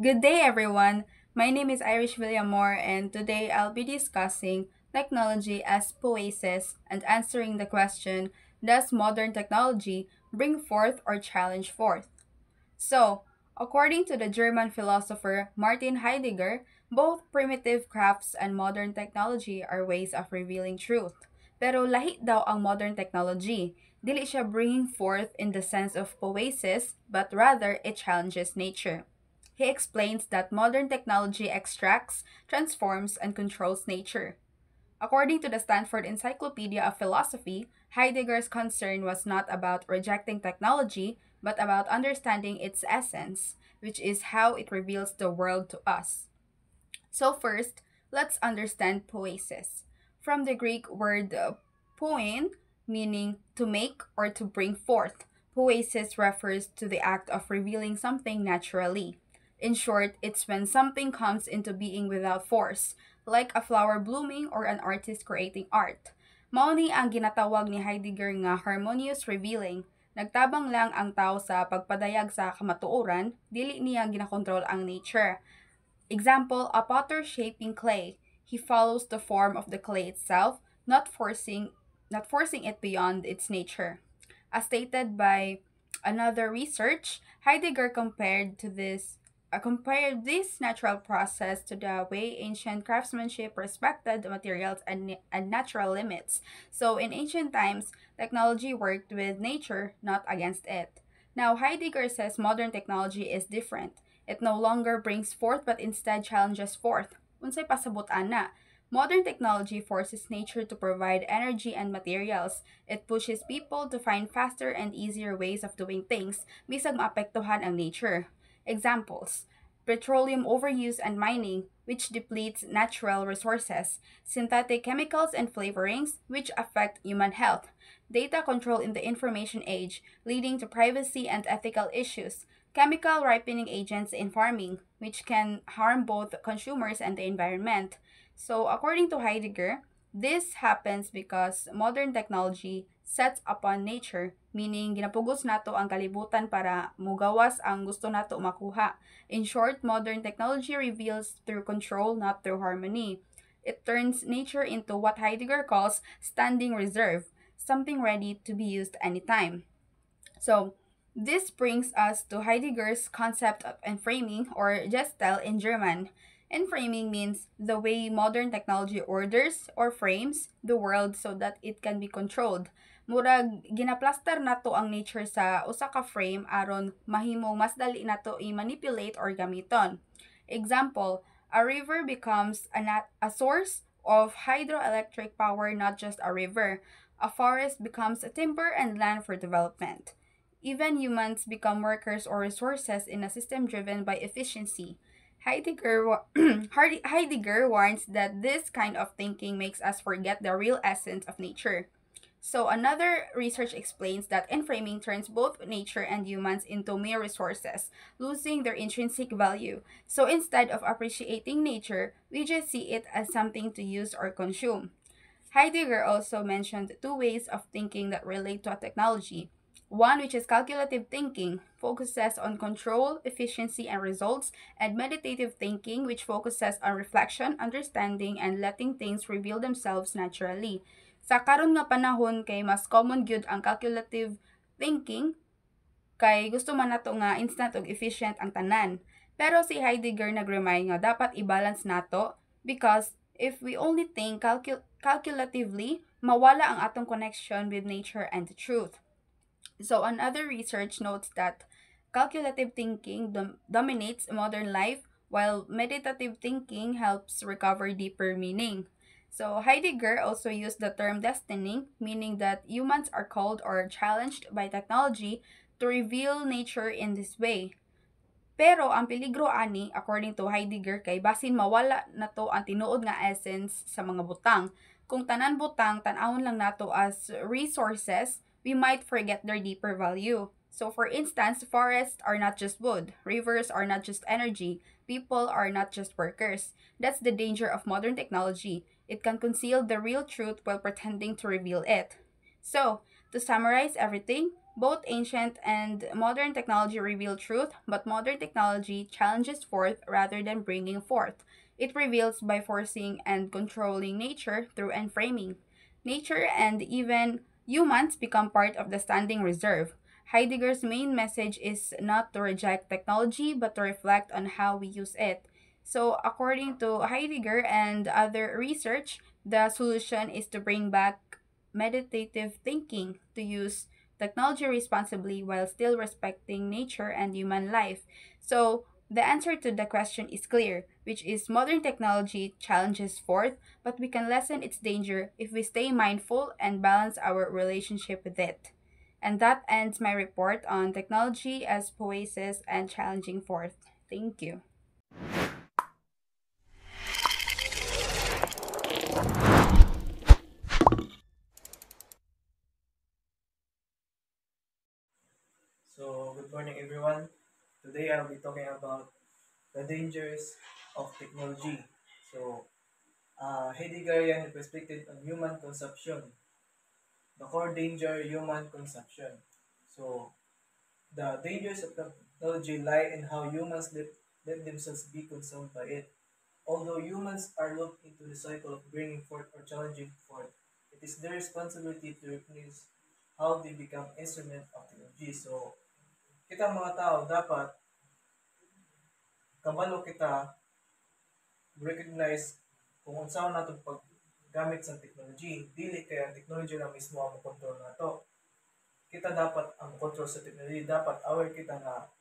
Good day, everyone. My name is Irish Villamore, and today I'll be discussing technology as poesis and answering the question: does modern technology bring forth or challenge forth? So, according to the German philosopher Martin Heidegger, both primitive crafts and modern technology are ways of revealing truth. Pero lahi daw ang modern technology. Dili siya bringing forth in the sense of poesis, but rather it challenges nature. He explains that modern technology extracts, transforms, and controls nature. According to the Stanford Encyclopedia of Philosophy, Heidegger's concern was not about rejecting technology, but about understanding its essence, which is how it reveals the world to us. So, first, let's understand poesis. From the Greek word poen, meaning to make or to bring forth, poesis refers to the act of revealing something naturally. In short, it's when something comes into being without force, like a flower blooming or an artist creating art. Mao ni ang ginatawag ni Heidegger nga harmonious revealing. Nagtabang lang ang tao sa pagpadayag sa kamatuoran, dili niya ginakontrol ang nature. Example, a potter shaping clay. He follows the form of the clay itself, not forcing it beyond its nature. As stated by another research, Heidegger compared this natural process to the way ancient craftsmanship respected the materials and natural limits. So in ancient times, technology worked with nature, not against it. Now Heidegger says modern technology is different. It no longer brings forth but instead challenges forth. Unsay pasabot ana? Modern technology forces nature to provide energy and materials. It pushes people to find faster and easier ways of doing things, bisag maapektuhan ang nature. Examples: petroleum overuse and mining, which depletes natural resources, synthetic chemicals and flavorings, which affect human health, data control in the information age, leading to privacy and ethical issues, chemical ripening agents in farming, which can harm both consumers and the environment. So, according to Heidegger, this happens because modern technology sets upon nature, meaning ginapugos nato ang kalibutan para mugawas ang gusto nato makuha. In short, modern technology reveals through control, not through harmony. It turns nature into what Heidegger calls standing reserve, something ready to be used anytime. So, this brings us to Heidegger's concept of enframing or Gestell in German. Enframing means the way modern technology orders or frames the world so that it can be controlled. Murag ginaplastar nato ang nature sa usa ka frame aron mahimong mas dali nato i-manipulate or gamiton. Example, a river becomes a source of hydroelectric power, not just a river. A forest becomes a timber and land for development. Even humans become workers or resources in a system driven by efficiency. Heidegger warns that this kind of thinking makes us forget the real essence of nature. So, another research explains that enframing turns both nature and humans into mere resources, losing their intrinsic value. So, instead of appreciating nature, we just see it as something to use or consume. Heidegger also mentioned two ways of thinking that relate to a technology. One, which is calculative thinking, focuses on control, efficiency, and results, and meditative thinking, which focuses on reflection, understanding, and letting things reveal themselves naturally. Sa karon nga panahon kay mas common gyud ang calculative thinking kay gusto man nato nga instant ug efficient ang tanan. Pero si Heidegger nag-remind nga dapat i-balance nato because if we only think calculatively, mawala ang atong connection with nature and the truth. So, another research notes that calculative thinking dominates modern life, while meditative thinking helps recover deeper meaning. So, Heidegger also used the term destiny, meaning that humans are called or challenged by technology to reveal nature in this way. Pero ang peligro ani, according to Heidegger, kay basin mawala na to ang tinuod nga essence sa mga butang. Kung tanan butang tan-awon lang nato as resources, we might forget their deeper value. So for instance, forests are not just wood, rivers are not just energy, people are not just workers. That's the danger of modern technology. It can conceal the real truth while pretending to reveal it. So, to summarize everything, Both ancient and modern technology reveal truth, but modern technology challenges forth rather than bringing forth. It reveals by forcing and controlling nature through enframing. Nature and even humans become part of the standing reserve. Heidegger's main message is not to reject technology, but to reflect on how we use it. So, according to Heidegger and other research, the solution is to bring back meditative thinking, to use technology responsibly while still respecting nature and human life. So, the answer to the question is clear, which is modern technology challenges forth, but we can lessen its danger if we stay mindful and balance our relationship with it. And that ends my report on technology as poesis and challenging forth. Thank you. So, good morning everyone. Today I'll be talking about the dangers of technology. So, Heideggerian perspective on human consumption. The core danger, human consumption. So, the dangers of technology lie in how humans let themselves be consumed by it. Although humans are locked into the cycle of bringing forth or challenging forth, it is their responsibility to recognize how they become instrument of technology. So, kita mga tao dapat kabalo kita recognize kung unsa nato paggamit sa technology. Dili kay ang technology na mismo ang control nato. Kita dapat ang control sa technology. Dapat aware kita na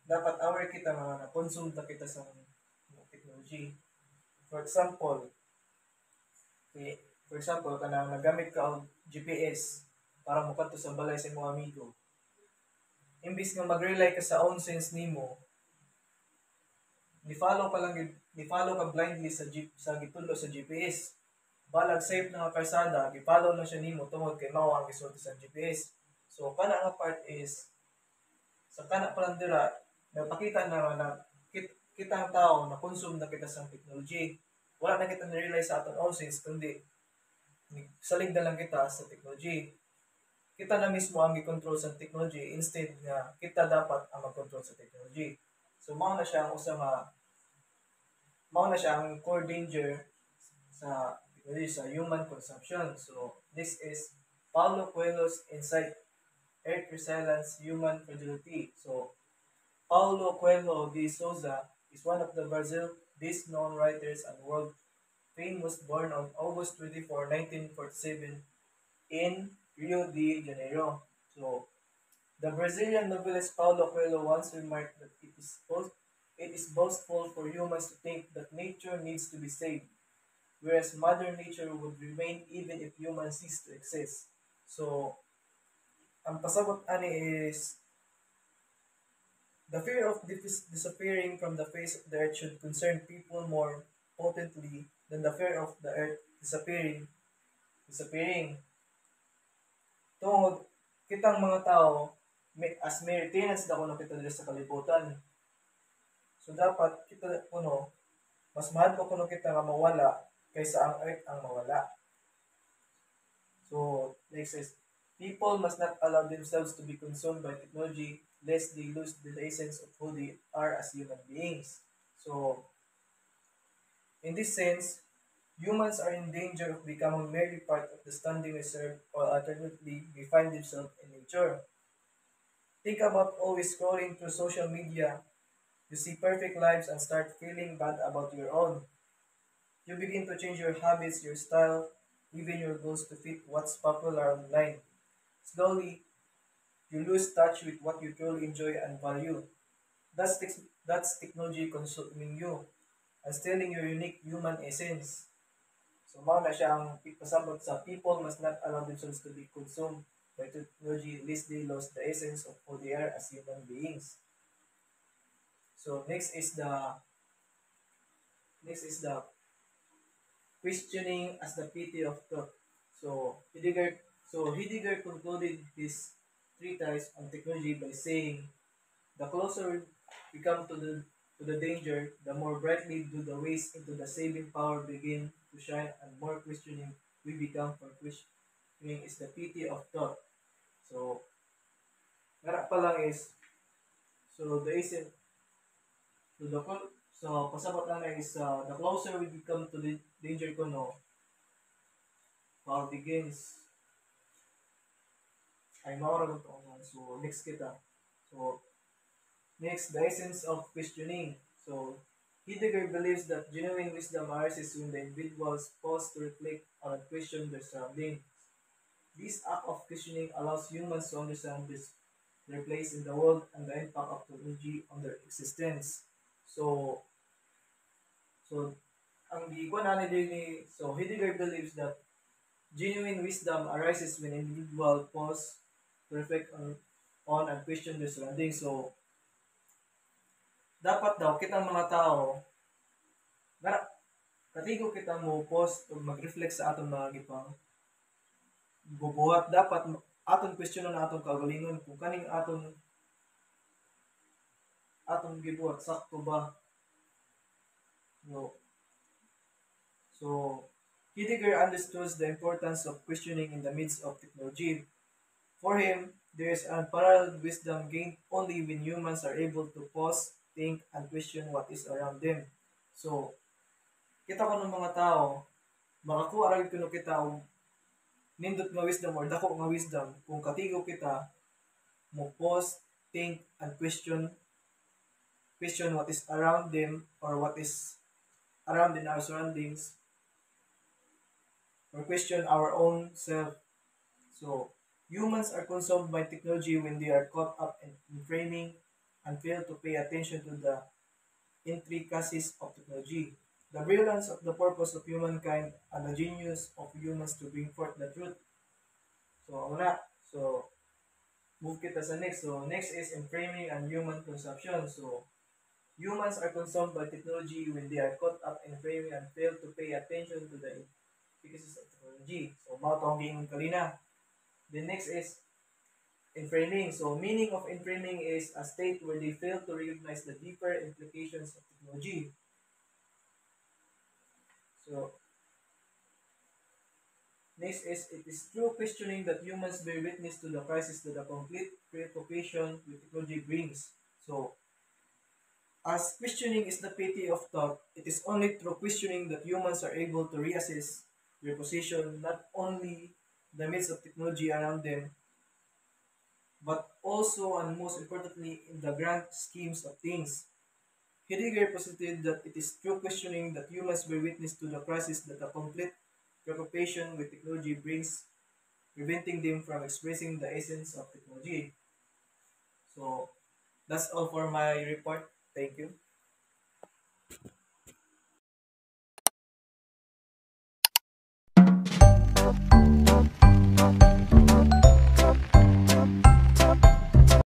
dapat aware kita nga na consume ta kita sa technology. For example, for example kanang nagamit ka og GPS para mokadto sa balay sa imong amigo. Imbis nga mag-rely ka sa own sense nimo, ni-follow ka lang ni-follow ka blindly sa gitulo sa GPS. Balag safe na nga karsada, gi-follow lang siya nimo tungod kay mao ang gisulti sa GPS. So kana nga part is sa kana pa lang dira napakita na kita ang tao na consume na kita sa technology. Wala na kita na-realize sa aton own sense kundi salig na lang kita sa technology. Kita na mismo ang i-control sa technology instead nga kita dapat ang mag-control sa technology. So mao na siya ang usa nga mao na siya ang core danger sa technology sa human consumption. So this is Paulo Coelho's insight, Earth Resilience, Human Fragility. So Paulo Coelho de Souza is one of the Brazil best known writers and world famous, born on August 24, 1947 in Rio de Janeiro. So the Brazilian novelist Paulo Coelho once remarked that it is boastful for humans to think that nature needs to be saved, whereas Mother Nature would remain even if humans cease to exist. So, ang pasabot ani is the fear of disappearing from the face of the earth should concern people more potently than the fear of the earth disappearing. Tungod kitang mga tao as maintenance na kuno kita diri sa kalibutan. So dapat kita kuno mas mahal pa kuno kita nga mawala kaysa ang earth ang mawala. So next is people must not allow themselves to be consumed by technology lest they lose the essence of who they are as human beings. So in this sense, humans are in danger of becoming merely part of the standing reserve or alternatively they find themselves in nature. Think about always scrolling through social media. You see perfect lives and start feeling bad about your own. You begin to change your habits, your style, even your goals to fit what's popular online. Slowly, you lose touch with what you truly enjoy and value. That's technology consuming you and stealing your unique human essence. So mao na siya ang pasabot sa people must not allow themselves to be consumed by technology lest they lost the essence of who they are as human beings. So next is the questioning as the pity of thought. So Heidegger concluded his treatise on technology by saying, the closer we come to the danger, the more brightly do the ways into the saving power begin to shine, and more questioning we become for is the pity of thought. So, ngara pa lang is, so the essence, so so pasabot lang na is, the closer we become to the danger ko no, power begins, ay maura mo to. So, next kita. So, next, the essence of questioning. So, Heidegger believes that genuine wisdom arises when the individuals pause to reflect on and question their surroundings. This act of questioning allows humans to understand their place in the world and the impact of technology on their existence. So, so ang giikuan ani dinhi, so Heidegger believes that genuine wisdom arises when individual pause to reflect on and question their surroundings. So, dapat daw kitang mga tao, na katigo kita mo pause o mag-reflect sa atong mga gipang bubuhat. Dapat aton questionon na atong kaugalingon kung kaning atong gibuhat sakto ba. No. So, Heidegger understood the importance of questioning in the midst of technology. For him, there is unparalleled wisdom gained only when humans are able to pause, think, and question what is around them. So, kita ko ng mga tao, makakuha rin kuno kita og nindot nga wisdom or dako nga wisdom kung katigo kita mo pause, think, and question what is around them or what is around in our surroundings, or question our own self. So, humans are consumed by technology when they are caught up in framing and fail to pay attention to the intricacies of technology. The brilliance of the purpose of humankind and the genius of humans to bring forth the truth. So, ako na. So, move kita sa next. So, next is in framing and human consumption. So, humans are consumed by technology when they are caught up in framing and fail to pay attention to the intricacies of technology. So, mao to ang giingon kanina. The next is inframing. So, meaning of inframing is a state where they fail to recognize the deeper implications of technology. So, next is, it is through questioning that humans bear witness to the crisis that a complete preoccupation with technology brings. So, as questioning is the pity of thought, it is only through questioning that humans are able to reassess their position not only in the midst of technology around them, but also and most importantly in the grand schemes of things. Heidegger posited that it is through questioning that humans bear witness to the crisis that a complete preoccupation with technology brings, preventing them from expressing the essence of technology. So, that's all for my report. Thank you.